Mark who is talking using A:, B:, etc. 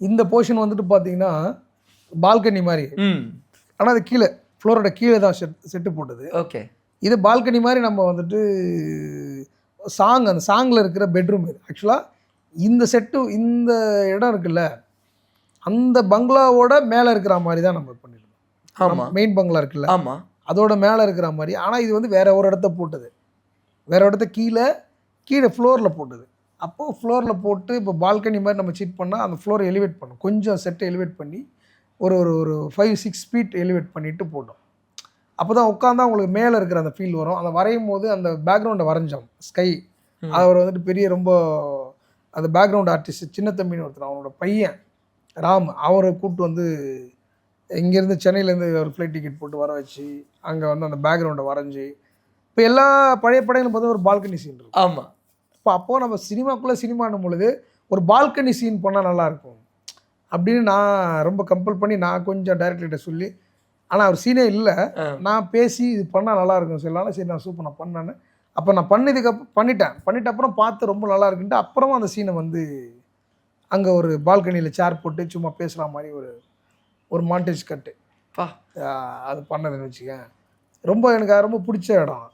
A: இந்த போர்ஷன் வந்துட்டு பார்த்தீங்கன்னா பால்கனி மாதிரி. ஆனால் அது கீழே ஃப்ளோரோட கீழே தான் செட்டு போட்டது.
B: ஓகே.
A: இது பால்கனி மாதிரி நம்ம வந்துட்டு அந்த சாங்கில் இருக்கிற பெட்ரூம் இது. ஆக்சுவலாக இந்த செட்டு இந்த இடம் இருக்குல்ல, அந்த பங்களாவோட மேலே இருக்கிற மாதிரி தான் நம்ம பண்ணிருக்கோம்.
B: ஆமாம்,
A: மெயின் பங்களா இருக்குல்ல,
B: ஆமாம்,
A: அதோட மேலே இருக்கிற மாதிரி. ஆனால் இது வந்து வேற ஒரு இடத்த போட்டது, வேற இடத்த கீழே ஃப்ளோரில் போட்டது. அப்போது ஃப்ளோரில் போட்டு இப்போ பால்கனி மாதிரி நம்ம சீட் பண்ணால் அந்த ஃப்ளோரை எலிவேட் பண்ணோம். கொஞ்சம் செட்டை எலிவேட் பண்ணி ஒரு ஒரு 5-6 ஃபீட் எலிவேட் பண்ணிவிட்டு போட்டோம். அப்போ தான் உட்காந்தா உங்களுக்கு மேலே இருக்கிற அந்த ஃபீல் வரும். அதை வரையும் போது அந்த பேக்ரவுண்டை வரைஞ்சோம். ஸ்கை அவர் வந்துட்டு பெரிய ரொம்ப அந்த பேக்ரவுண்ட் ஆர்டிஸ்ட் சின்ன தம்பின்னு ஒருத்தர், அவனோட பையன் ராம், அவரை கூப்பிட்டு வந்து இங்கேருந்து சென்னையிலேருந்து ஒரு ஃப்ளைட் டிக்கெட் போட்டு வர வச்சு அங்கே வந்து அந்த பேக்ரவுண்டை வரைஞ்சி. இப்போ எல்லா பழைய படங்களும் பார்த்தா ஒரு பால்கனி சீன் இருக்கும்.
B: ஆமாம்.
A: அப்போது நம்ம சினிமானும் பொழுது ஒரு பால்கனி சீன் பண்ணால் நல்லாயிருக்கும் அப்படின்னு நான் ரொம்ப கம்பல் பண்ணி நான் கொஞ்சம் டைரக்டர்கிட்ட சொல்லி, ஆனால் அவர் சீனே இல்லை, நான் பேசி இது பண்ணால் நல்லாயிருக்கும் சொல்லலாம். சரி நான் சூப்பர் நான் பண்ணேன்னு. அப்போ நான் பண்ணிட்ட அப்புறம் பார்த்து ரொம்ப நல்லா இருக்குன்ட்டு அப்புறமா அந்த சீனை வந்து அங்கே ஒரு பால்கனியில் சேர் போட்டு சும்மா பேசுகிற மாதிரி ஒரு மாண்டேஜ் கட்டு அது பண்ணதுன்னு வச்சுக்கேன். எனக்கு ரொம்ப பிடிச்ச இடம்.